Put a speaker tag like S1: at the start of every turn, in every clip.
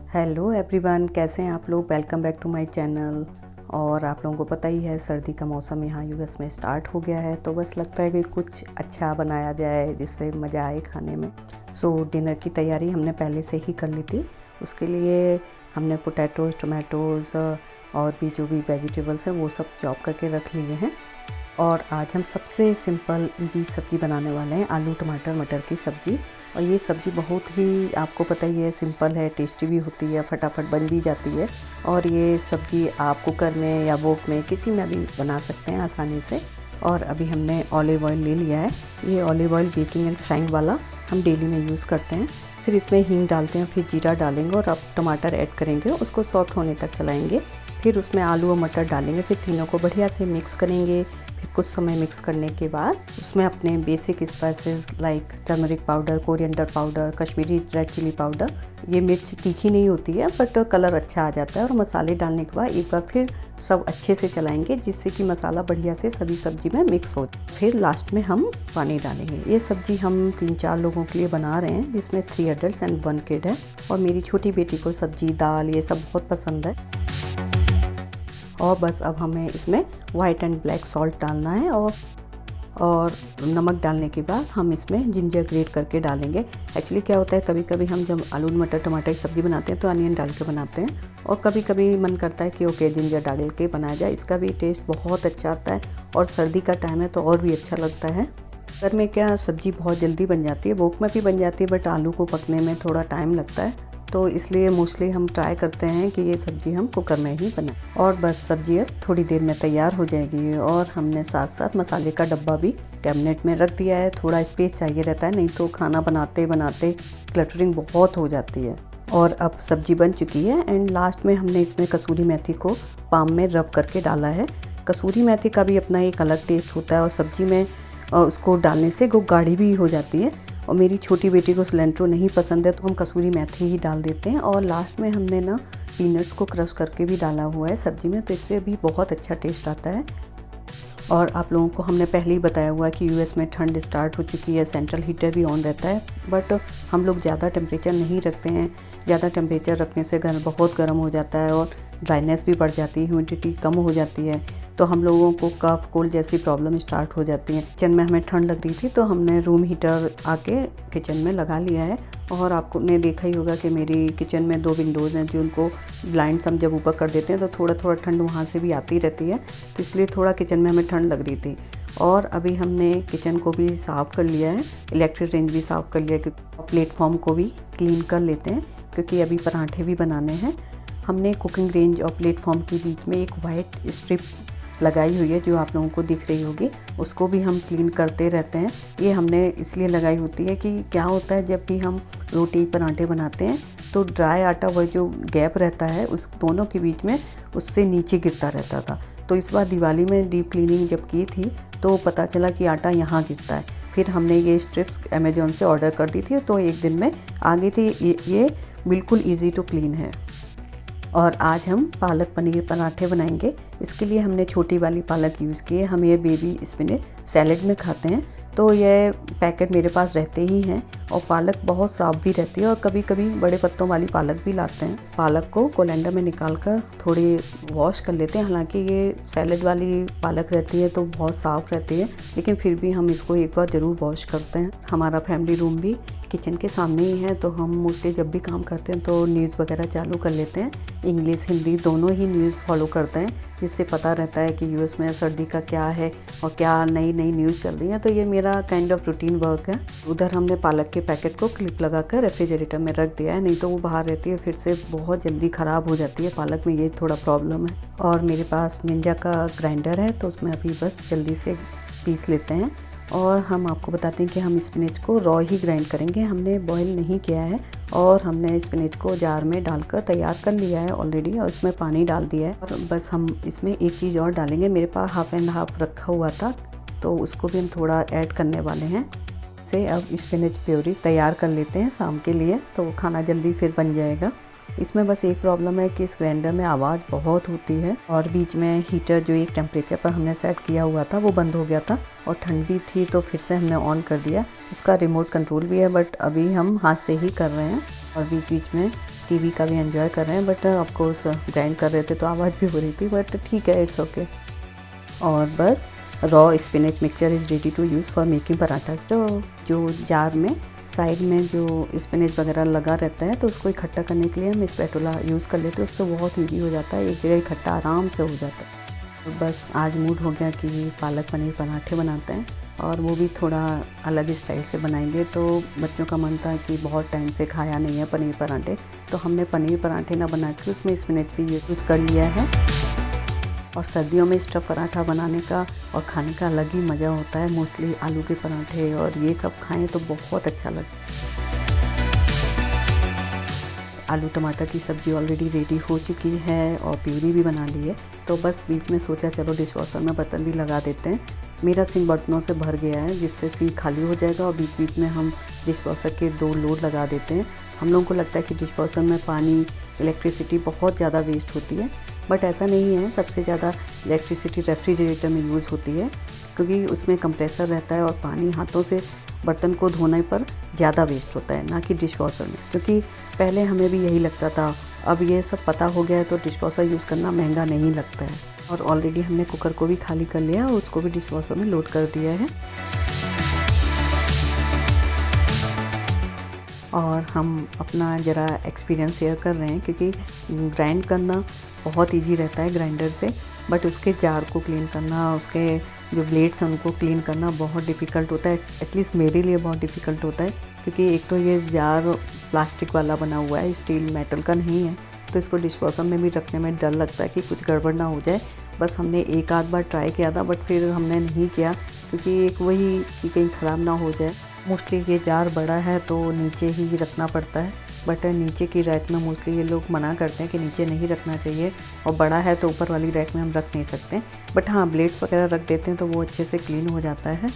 S1: Hello everyone, कैसे हैं आप लोग। Welcome back to my channel. और आप लोगों को पता ही है सर्दी का मौसम यहाँ यूएस में स्टार्ट हो गया है, तो बस लगता है कि कुछ अच्छा बनाया जाए जिससे मज़ा आए खाने में। डिनर की तैयारी हमने पहले से ही कर ली थी। उसके लिए हमने पोटैटोज़, टोमेटोज़ और भी जो भी वेजिटेबल्स हैं वो सब चॉप करके रख लिए हैं। और आज हम सबसे सिंपल इजी सब्ज़ी बनाने वाले हैं, आलू टमाटर मटर की सब्ज़ी। और ये सब्ज़ी बहुत ही, आपको पता ही है, सिंपल है, टेस्टी भी होती है, फटाफट बन भी जाती है। और ये सब्ज़ी आप कुकर में या वोक में किसी में भी बना सकते हैं आसानी से। और अभी हमने ऑलिव ऑयल ले लिया है। ये olive oil baking and frying वाला हम डेली में यूज़ करते हैं। फिर इसमें हींग डालते हैं, फिर जीरा डालेंगे और अब टमाटर ऐड करेंगे, उसको सॉफ्ट होने तक चलाएंगे। फिर उसमें आलू और मटर डालेंगे, फिर तीनों को बढ़िया से मिक्स करेंगे। फिर कुछ समय मिक्स करने के बाद उसमें अपने basic spices like turmeric powder, coriander powder, Kashmiri red chili powder. ये मिर्च तीखी नहीं होती है बट कलर अच्छा आ जाता है। और मसाले डालने के बाद एक बार फिर सब अच्छे से चलाएंगे जिससे कि मसाला बढ़िया से सभी सब्जी में मिक्स हो। फिर लास्ट में हम पानी डालेंगे। ये सब्जी हम 3-4 लोगों के लिए बना रहे हैं, जिसमें 3 एडल्ट एंड 1 किड है। और मेरी छोटी बेटी को सब्जी, दाल ये सब बहुत पसंद है। और बस अब हमें इसमें वाइट एंड ब्लैक सॉल्ट डालना है और नमक डालने के बाद हम इसमें जिंजर ग्रेट करके डालेंगे। एक्चुअली क्या होता है, कभी कभी हम जब आलू मटर टमाटर की सब्ज़ी बनाते हैं तो अनियन डाल के बनाते हैं, और कभी कभी मन करता है कि ओके जिंजर डाल के बनाया जाए। इसका भी टेस्ट बहुत अच्छा आता है और सर्दी का टाइम है तो और भी अच्छा लगता है। घर में क्या सब्ज़ी बहुत जल्दी बन जाती है, वोक में भी बन जाती है, बट आलू को पकने में थोड़ा टाइम लगता है, तो इसलिए मोस्टली हम ट्राई करते हैं कि ये सब्ज़ी हम कुकर में ही बनाएं। और बस सब्ज़ी अब थोड़ी देर में तैयार हो जाएगी। और हमने साथ साथ मसाले का डब्बा भी कैबिनेट में रख दिया है। थोड़ा स्पेस चाहिए रहता है, नहीं तो खाना बनाते बनाते क्लटरिंग बहुत हो जाती है। और अब सब्ज़ी बन चुकी है एंड लास्ट में हमने इसमें कसूरी मेथी को पाम में रब करके डाला है। कसूरी मेथी का भी अपना एक अलग टेस्ट होता है और सब्ज़ी में उसको डालने से वो गाढ़ी भी हो जाती है। और मेरी छोटी बेटी को सिलेंट्रो नहीं पसंद है तो हम कसूरी मेथी ही डाल देते हैं। और लास्ट में हमने ना पीनट्स को क्रश करके भी डाला हुआ है सब्ज़ी में, तो इससे भी बहुत अच्छा टेस्ट आता है। और आप लोगों को हमने पहले ही बताया हुआ है कि यूएस में ठंड स्टार्ट हो चुकी है, सेंट्रल हीटर भी ऑन रहता है, बट हम लोग ज़्यादा टेम्परेचर नहीं रखते हैं। ज़्यादा टेम्परेचर रखने से घर बहुत गर्म हो जाता है और ड्राइनेस भी बढ़ जाती है, ह्यूमिडिटी कम हो जाती है, तो हम लोगों को कफ कोल्ड जैसी प्रॉब्लम स्टार्ट हो जाती है। किचन में हमें ठंड लग रही थी तो हमने रूम हीटर आके किचन में लगा लिया है। और आपको ने देखा ही होगा कि मेरी किचन में 2 विंडोज़ हैं, जो उनको ब्लाइंड्स हम जब ऊपर कर देते हैं तो थोड़ा थोड़ा ठंड वहाँ से भी आती रहती है, तो इसलिए थोड़ा किचन में हमें ठंड लग रही थी। और अभी हमने किचन को भी साफ़ कर लिया है, इलेक्ट्रिक रेंज भी साफ़ कर लिया है, क्योंकि प्लेटफॉर्म को भी क्लीन कर लेते हैं क्योंकि अभी पराठे भी बनाने हैं। हमने कुकिंग रेंज और प्लेटफॉर्म के बीच में एक वाइट स्ट्रिप लगाई हुई है जो आप लोगों को दिख रही होगी, उसको भी हम क्लीन करते रहते हैं। ये हमने इसलिए लगाई होती है कि क्या होता है, जब भी हम रोटी पराठे बनाते हैं तो ड्राई आटा, वह जो गैप रहता है उस दोनों के बीच में, उससे नीचे गिरता रहता था। तो इस बार दिवाली में डीप क्लीनिंग जब की थी तो पता चला कि आटा यहाँ गिरता है। फिर हमने ये स्ट्रिप्स अमेज़ॉन से ऑर्डर कर दी थी, तो एक दिन में आ गई थी। ये बिल्कुल ईजी टू क्लीन है। और आज हम पालक पनीर पराठे बनाएंगे। इसके लिए हमने छोटी वाली पालक यूज़ की है। हम ये बेबी स्पिनच सैलेड में खाते हैं, तो ये पैकेट मेरे पास रहते ही हैं। और पालक बहुत साफ़ भी रहती है, और कभी कभी बड़े पत्तों वाली पालक भी लाते हैं। पालक को कोलैंडर में निकाल कर थोड़ी वॉश कर लेते हैं। हालांकि ये सैलेड वाली पालक रहती है तो बहुत साफ़ रहती है, लेकिन फिर भी हम इसको एक बार ज़रूर वॉश करते हैं। हमारा फैमिली रूम भी किचन के सामने ही है, तो हम मोस्टली जब भी काम करते हैं तो न्यूज़ वगैरह चालू कर लेते हैं। इंग्लिश हिंदी दोनों ही न्यूज़ फॉलो करते हैं, जिससे पता रहता है कि यूएस में सर्दी का क्या है और क्या नई नई न्यूज़ चल रही है। तो ये मेरा काइंड ऑफ रूटीन वर्क है। उधर हमने पालक के पैकेट को क्लिप लगाकर रेफ्रिजरेटर में रख दिया है, नहीं तो वो बाहर रहती है फिर से बहुत जल्दी ख़राब हो जाती है। पालक में ये थोड़ा प्रॉब्लम है। और मेरे पास निंजा का ग्राइंडर है, तो उसमें अभी बस जल्दी से पीस लेते हैं। और हम आपको बताते हैं कि हम स्पिनच को रॉ ही ग्राइंड करेंगे, हमने बॉईल नहीं किया है। और हमने स्पिनच को जार में डालकर तैयार कर लिया है ऑलरेडी, और उसमें पानी डाल दिया है। और बस हम इसमें एक चीज़ और डालेंगे, मेरे पास हाफ़ एंड हाफ़ रखा हुआ था, तो उसको भी हम थोड़ा ऐड करने वाले हैं। से अब स्पिनच प्योरी तैयार कर लेते हैं शाम के लिए, तो खाना जल्दी फिर बन जाएगा। इसमें बस एक प्रॉब्लम है कि इस ग्राइंडर में आवाज़ बहुत होती है और बीच में हीटर जो एक टेम्परेचर पर हमने सेट किया हुआ था वो बंद हो गया था और ठंडी थी तो फिर से हमने ऑन कर दिया। उसका रिमोट कंट्रोल भी है बट अभी हम हाथ से ही कर रहे हैं और बीच बीच में टीवी का भी एंजॉय कर रहे हैं। बट ऑफकोर्स ग्राइंड कर रहे थे तो आवाज़ भी हो रही थी, बट ठीक है, इट्स ओके। और बस raw spinach mixture is ready to use for making parathas. तो जो जार में साइड में जो स्पिनच वगैरह लगा रहता है तो उसको इकट्ठा करने के लिए हम स्पैटुला यूज़ कर लेते हैं, उससे बहुत ईजी हो जाता है, एक जगह इकट्ठा आराम से हो जाता है। तो बस आज मूड हो गया कि पालक पनीर पराठे बनाते हैं और वो भी थोड़ा अलग स्टाइल से बनाएंगे। तो बच्चों का मन था कि बहुत टाइम से खाया नहीं है पनीर पराठे, तो हमने पनीर पराठे ना बना के उसमें स्पिनच भी यूज़ कर लिया है। और सर्दियों में स्टफ़ पराठा बनाने का और खाने का अलग ही मज़ा होता है। मोस्टली आलू के पराठे और ये सब खाएं तो बहुत अच्छा लगता है। आलू टमाटर की सब्ज़ी ऑलरेडी रेडी हो चुकी है और प्यूरी भी बना ली है। तो बस बीच में सोचा चलो डिश वॉशर में बर्तन भी लगा देते हैं। मेरा सिंक बर्तनों से भर गया है जिससे सिंक खाली हो जाएगा और बीच बीच में हम डिश वॉशर के 2 लोड लगा देते हैं। हम लोगों को लगता है कि डिश वॉशर में पानी, इलेक्ट्रिसिटी बहुत ज़्यादा वेस्ट होती है, बट ऐसा नहीं है। सबसे ज़्यादा इलेक्ट्रिसिटी रेफ्रिजरेटर में यूज़ होती है क्योंकि उसमें कंप्रेसर रहता है और पानी हाथों से बर्तन को धोने पर ज़्यादा वेस्ट होता है, ना कि डिश वॉशर में। क्योंकि पहले हमें भी यही लगता था, अब ये सब पता हो गया है तो डिश वॉशर यूज़ करना महंगा नहीं लगता है। और ऑलरेडी हमने कुकर को भी खाली कर लिया और उसको भी डिश वॉशर में लोड कर दिया है। और हम अपना ज़रा एक्सपीरियंस शेयर कर रहे हैं क्योंकि ग्राइंड करना बहुत इजी रहता है ग्राइंडर से, बट उसके जार को क्लीन करना, उसके जो ब्लेड्स हैं उनको क्लीन करना बहुत डिफ़िकल्ट होता है। एटलीस्ट मेरे लिए बहुत डिफ़िकल्ट होता है क्योंकि एक तो ये जार प्लास्टिक वाला बना हुआ है, स्टील मेटल का नहीं है, तो इसको डिश वॉशर में भी रखने में डर लगता है कि कुछ गड़बड़ ना हो जाए। बस हमने एक आध बार ट्राई किया था बट फिर हमने नहीं किया क्योंकि एक वही कि कहीं ख़राब ना हो जाए। मोस्टली ये जार बड़ा है तो नीचे ही रखना पड़ता है, बट नीचे की रैक में मोस्टली ये लोग मना करते हैं कि नीचे नहीं रखना चाहिए, और बड़ा है तो ऊपर वाली रैक में हम रख नहीं सकते। बट हाँ, ब्लेड्स वगैरह रख देते हैं तो वो अच्छे से क्लीन हो जाता है।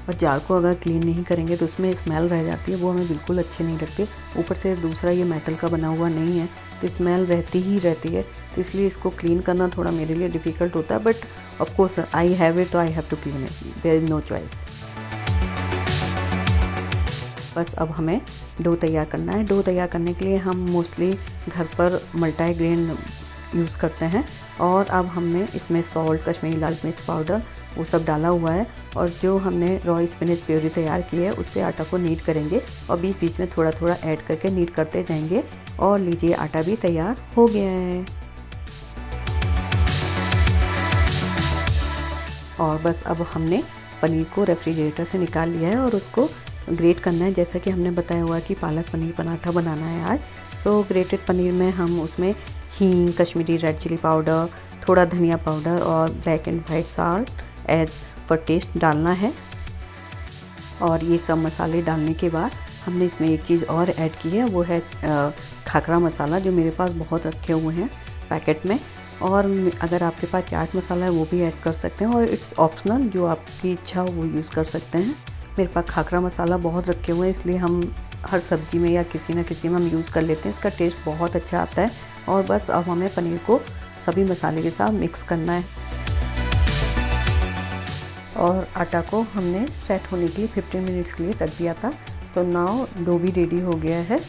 S1: और जार को अगर क्लीन नहीं करेंगे तो उसमें स्मेल रह जाती है, वो हमें बिल्कुल अच्छी नहीं लगती। ऊपर से दूसरा ये मेटल का बना हुआ नहीं है तो स्मेल रहती ही रहती है, तो इसलिए इसको क्लीन करना थोड़ा मेरे लिए डिफ़िकल्ट होता है। But of course I have it तो I have to clean it, there is no choice. बस अब हमें डो तैयार करना है। डो तैयार करने के लिए हम मोस्टली घर पर मल्टीग्रेन यूज़ करते हैं और अब हमने इसमें सॉल्ट, कश्मीरी लाल मिर्च पाउडर वो सब डाला हुआ है और जो हमने रॉ स्पिनच प्यूरी तैयार की है उससे आटा को नीड करेंगे और बीच बीच में थोड़ा थोड़ा ऐड करके नीड करते जाएंगे। और लीजिए, आटा भी तैयार हो गया है। और बस अब हमने पनीर को रेफ्रिजरेटर से निकाल लिया है और उसको ग्रेट करना है, जैसा कि हमने बताया हुआ कि पालक पनीर पराठा बनाना है आज। सो ग्रेटेड पनीर में हम उसमें हींग, कश्मीरी रेड चिली पाउडर, थोड़ा धनिया पाउडर और black and white salt add for taste डालना है। और ये सब मसाले डालने के बाद हमने इसमें एक चीज़ और ऐड की है, वो है खाखरा मसाला, जो मेरे पास बहुत रखे हुए हैं पैकेट में। और अगर आपके पास चाट मसाला है वो भी ऐड कर सकते हैं और इट्स ऑप्शनल, जो आपकी इच्छा हो वो यूज़ कर सकते हैं। मेरे पास खाखरा मसाला बहुत रखे हुए हैं इसलिए हम हर सब्ज़ी में या किसी न किसी में हम यूज़ कर लेते हैं, इसका टेस्ट बहुत अच्छा आता है। और बस अब हमें पनीर को सभी मसाले के साथ मिक्स करना है। और आटा को हमने सेट होने के लिए 15 मिनट्स के लिए रख दिया था। तो नाउ डो भी रेडी हो गया है।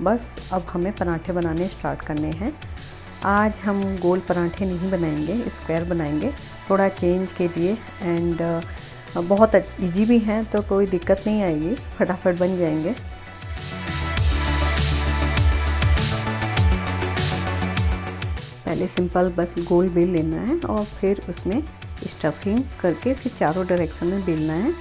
S1: बस अब हमें पराठे बनाने स्टार्ट करने हैं। आज हम गोल पराठे नहीं बनाएंगे, स्क्वायर बनाएंगे थोड़ा चेंज के लिए। एंड बहुत इजी भी हैं तो कोई दिक्कत नहीं आएगी, फटाफट बन जाएंगे। पहले सिंपल बस गोल बेल लेना है और फिर उसमें स्टफिंग करके फिर चारों डायरेक्शन में बेलना है।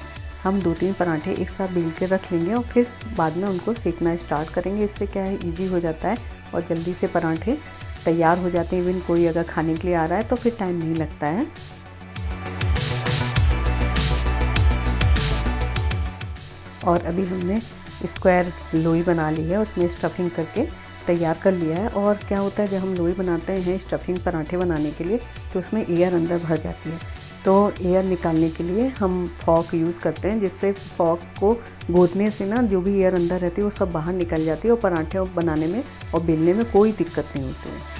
S1: हम 2-3 पराठे एक साथ बेल के रख लेंगे और फिर बाद में उनको सेकना स्टार्ट करेंगे। इससे क्या है, इजी हो जाता है और जल्दी से पराठे तैयार हो जाते हैं। इवन कोई अगर खाने के लिए आ रहा है तो फिर टाइम नहीं लगता है। और अभी हमने स्क्वायर लोई बना ली है, उसमें स्टफिंग करके तैयार कर लिया है। और क्या होता है, जब हम लोई बनाते हैं स्टफिंग पराठे बनाने के लिए तो उसमें एयर अंदर भर जाती है। तो एयर निकालने के लिए हम फॉक यूज़ करते हैं, जिससे फॉक को गोदने से ना जो भी एयर अंदर रहती है वो सब बाहर निकल जाती है और पराठे बनाने में और बेलने में कोई दिक्कत नहीं होती है।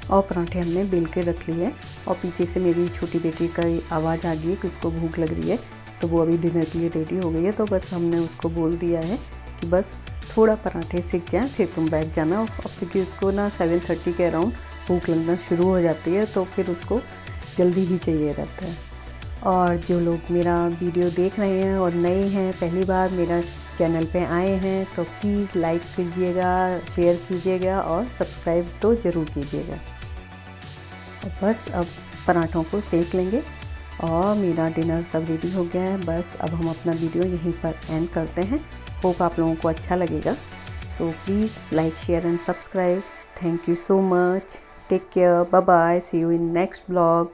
S1: और पराठे हमने बेल के रख लिए और पीछे से मेरी छोटी बेटी का आवाज़ आ गई है कि उसको भूख लग रही है, तो वो अभी डिनर के लिए रेडी हो गई है। तो बस हमने उसको बोल दिया है कि बस थोड़ा पराठे सीख जाए फिर तुम बैठ जाना, और क्योंकि उसको ना 7:30 के अराउंड भूख लगना शुरू हो जाती है, तो फिर उसको जल्दी ही चाहिए रहता है। और जो लोग मेरा वीडियो देख रहे हैं और नए हैं, पहली बार मेरा चैनल पे आए हैं, तो प्लीज़ लाइक कीजिएगा, शेयर कीजिएगा और सब्सक्राइब तो ज़रूर कीजिएगा। और बस अब पराठों को सेक लेंगे और मेरा डिनर सब रेडी हो गया है। बस अब हम अपना वीडियो यहीं पर एंड करते हैं। होप आप लोगों को अच्छा लगेगा। So please like, share and subscribe. Thank you so much. Take care, bye bye, see you in next blog.